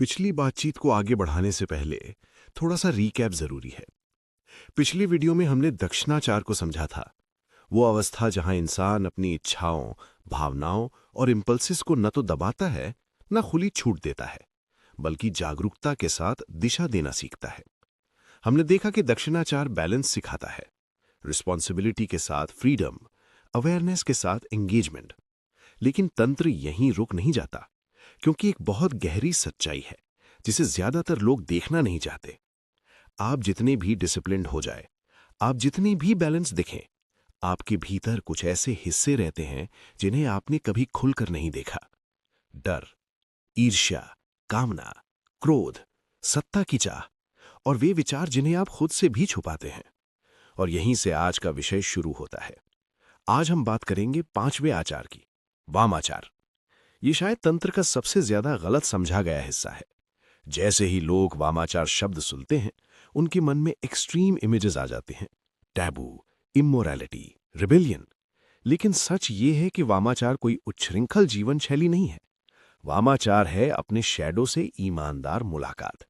पिछली बातचीत को आगे बढ़ाने से पहले थोड़ा सा रीकैप जरूरी है। पिछली वीडियो में हमने दक्षिणाचार को समझा था, वो अवस्था जहां इंसान अपनी इच्छाओं, भावनाओं और इम्पल्सिस को न तो दबाता है न खुली छूट देता है, बल्कि जागरूकता के साथ दिशा देना सीखता है। हमने देखा कि दक्षिणाचार बैलेंस सिखाता है, रिस्पॉन्सिबिलिटी के साथ फ्रीडम, अवेयरनेस के साथ एंगेजमेंट। लेकिन तंत्र यहीं रुक नहीं जाता, क्योंकि एक बहुत गहरी सच्चाई है जिसे ज्यादातर लोग देखना नहीं चाहते। आप जितने भी डिसिप्लिन्ड हो जाए, आप जितने भी बैलेंस दिखें, आपके भीतर कुछ ऐसे हिस्से रहते हैं जिन्हें आपने कभी खुलकर नहीं देखा। डर, ईर्ष्या, कामना, क्रोध, सत्ता की चाह और वे विचार जिन्हें आप खुद से भी छुपाते हैं। और यहीं से आज का विषय शुरू होता है। आज हम बात करेंगे 5वें आचार की, वामाचार। ये शायद तंत्र का सबसे ज्यादा गलत समझा गया हिस्सा है। जैसे ही लोग वामाचार शब्द सुनते हैं, उनके मन में एक्सट्रीम इमेजेस आ जाते हैं, टैबू, इमोरैलिटी, रिबेलियन। लेकिन सच ये है कि वामाचार कोई उच्छृंखल जीवन शैली नहीं है। वामाचार है अपने शैडो से ईमानदार मुलाकात।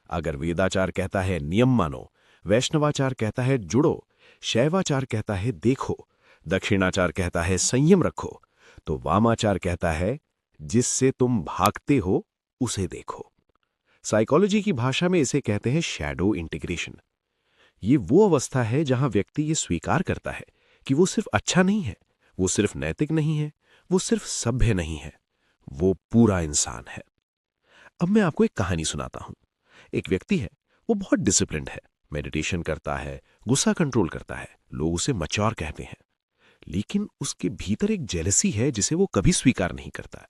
अगर वेदाचार कहता है नियम मानो, वैष्णवाचार कहता है जुड़ो, शैवाचार कहता है देखो, दक्षिणाचार कहता है संयम रखो, तो वामाचार कहता है जिससे तुम भागते हो उसे देखो। साइकोलॉजी की भाषा में इसे कहते हैं शैडो इंटीग्रेशन। ये वो अवस्था है जहां व्यक्ति ये स्वीकार करता है कि वो सिर्फ अच्छा नहीं है, वो सिर्फ नैतिक नहीं है, वो सिर्फ सभ्य नहीं है, वो पूरा इंसान है। अब मैं आपको एक कहानी सुनाता हूं। एक व्यक्ति है, वो बहुत डिसिप्लिन्ड है, मेडिटेशन करता है, गुस्सा कंट्रोल करता है, लोग उसे मैच्योर कहते हैं। लेकिन उसके भीतर एक जेलसी है जिसे वो कभी स्वीकार नहीं करता।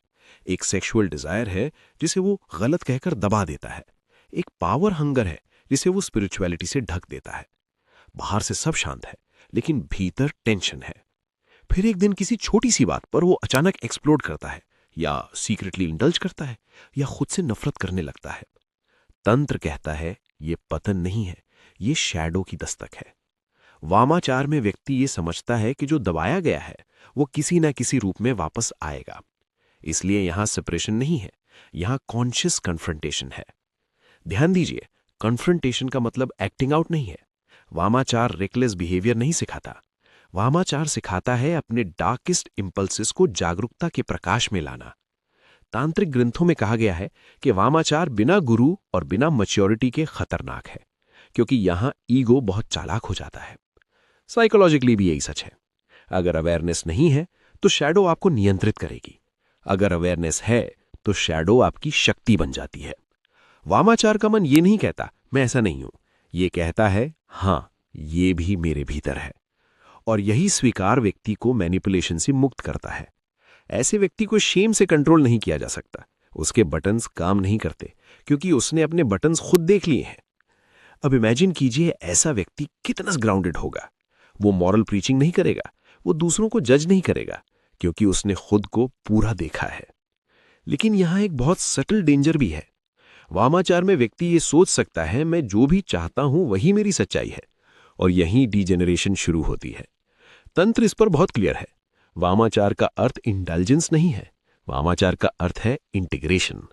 एक सेक्सुअल डिजायर है जिसे वो गलत कहकर दबा देता है। एक पावर हंगर है जिसे वो स्पिरिचुअलिटी से ढक देता है। बाहर से सब शांत है, लेकिन भीतर टेंशन है। फिर एक दिन किसी छोटी सी बात पर वो अचानक एक्सप्लोड करता है, या सीक्रेटली इंडल्ज करता है, या खुद से नफरत करने लगता है। तंत्र कहता है ये पतन नहीं है, ये शैडो की दस्तक है। वामाचार में व्यक्ति ये समझता है कि जो दबाया गया है वो किसी न किसी रूप में वापस आएगा। इसलिए यहां सेपरेशन नहीं है, यहां कॉन्शियस कन्फ्रंटेशन है। ध्यान दीजिए, कन्फ्रंटेशन का मतलब एक्टिंग आउट नहीं है। वामाचार रेकलेस बिहेवियर नहीं सिखाता। वामाचार सिखाता है अपने डार्केस्ट इंपल्सिस को जागरूकता के प्रकाश में लाना। तांत्रिक ग्रंथों में कहा गया है कि वामाचार बिना गुरु और बिना मैच्योरिटी के खतरनाक है, क्योंकि यहां ईगो बहुत चालाक हो जाता है। साइकोलॉजिकली भी यही सच है। अगर अवेयरनेस नहीं है तो शैडो आपको नियंत्रित करेगी। अगर अवेयरनेस है तो शैडो आपकी शक्ति बन जाती है। वामाचार का मन ये नहीं कहता मैं ऐसा नहीं हूं, ये कहता है हां, ये भी मेरे भीतर है। और यही स्वीकार व्यक्ति को मैनिपुलेशन से मुक्त करता है। ऐसे व्यक्ति को शेम से कंट्रोल नहीं किया जा सकता। उसके बटन्स काम नहीं करते, क्योंकि उसने अपने बटन्स खुद देख लिए हैं। अब इमेजिन कीजिए ऐसा व्यक्ति कितना ग्राउंडेड होगा। वो मॉरल प्रीचिंग नहीं करेगा, वो दूसरों को जज नहीं करेगा, क्योंकि उसने खुद को पूरा देखा है। लेकिन यहां एक बहुत सटल डेंजर भी है। वामाचार में व्यक्ति ये सोच सकता है मैं जो भी चाहता हूं वही मेरी सच्चाई है, और यहीं डीजेनरेशन शुरू होती है। तंत्र इस पर बहुत क्लियर है। वामाचार का अर्थ इंटेलिजेंस नहीं है, वामाचार का अर्थ है इंटीग्रेशन।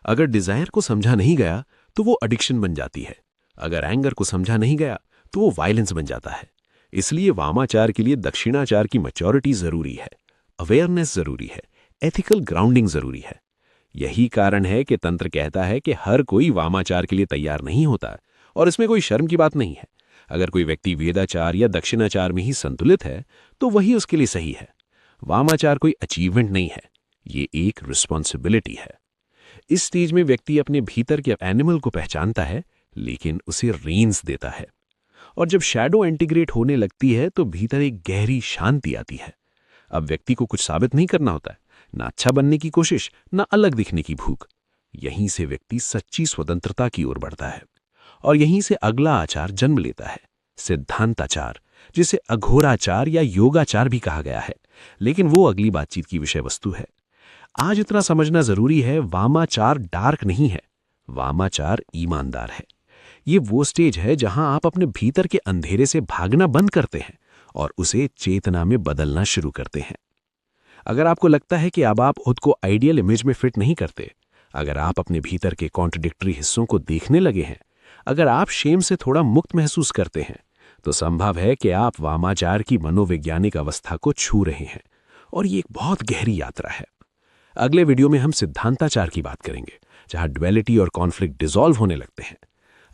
अगर डिजायर को समझा नहीं गया तो वो एडिक्शन बन जाती है। अगर एंगर को समझा नहीं गया तो वो वायलेंस बन जाता है। इसलिए वामाचार के लिए दक्षिणाचार की मैच्योरिटी जरूरी है, अवेयरनेस जरूरी है, एथिकल ग्राउंडिंग जरूरी है। यही कारण है कि तंत्र कहता है कि हर कोई वामाचार के लिए तैयार नहीं होता, और इसमें कोई शर्म की बात नहीं है। अगर कोई व्यक्ति वेदाचार या दक्षिणाचार में ही संतुलित है तो वही उसके लिए सही है। वामाचार कोई अचीवमेंट नहीं है, ये एक रिस्पॉन्सिबिलिटी है। इस स्टेज में व्यक्ति अपने भीतर के एनिमल को पहचानता है, लेकिन उसे रेंज देता है। और जब शैडो इंटीग्रेट होने लगती है तो भीतर एक गहरी शांति आती है। अब व्यक्ति को कुछ साबित नहीं करना होता है, ना अच्छा बनने की कोशिश, ना अलग दिखने की भूख। यहीं से व्यक्ति सच्ची स्वतंत्रता की ओर बढ़ता है। और यहीं से अगला आचार जन्म लेता है, सिद्धांताचार, जिसे अघोराचार या योगाचार भी कहा गया है। लेकिन वो अगली बातचीत की विषय वस्तु है। आज इतना समझना जरूरी है, वामाचार डार्क नहीं है, वामाचार ईमानदार है। ये वो स्टेज है जहां आप अपने भीतर के अंधेरे से भागना बंद करते हैं और उसे चेतना में बदलना शुरू करते हैं। अगर आपको लगता है कि अब आप खुद को आइडियल इमेज में फिट नहीं करते, अगर आप अपने भीतर के कॉन्ट्रडिक्टरी हिस्सों को देखने लगे हैं, अगर आप शेम से थोड़ा मुक्त महसूस करते हैं, तो संभव है कि आप वामाचार की मनोवैज्ञानिक अवस्था को छू रहे हैं, और ये एक बहुत गहरी यात्रा है। अगले वीडियो में हम सिद्धांताचार की बात करेंगे, जहां ड्युअलिटी और कॉन्फ्लिक्ट डिसॉल्व होने लगते हैं।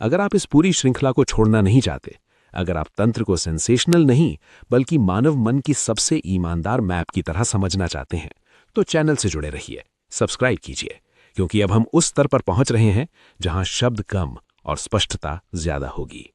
अगर आप इस पूरी श्रृंखला को छोड़ना नहीं चाहते, अगर आप तंत्र को सेंसेशनल नहीं बल्कि मानव मन की सबसे ईमानदार मैप की तरह समझना चाहते हैं, तो चैनल से जुड़े रहिए, सब्सक्राइब कीजिए, क्योंकि अब हम उस स्तर पर पहुंच रहे हैं जहां शब्द कम और स्पष्टता ज्यादा होगी।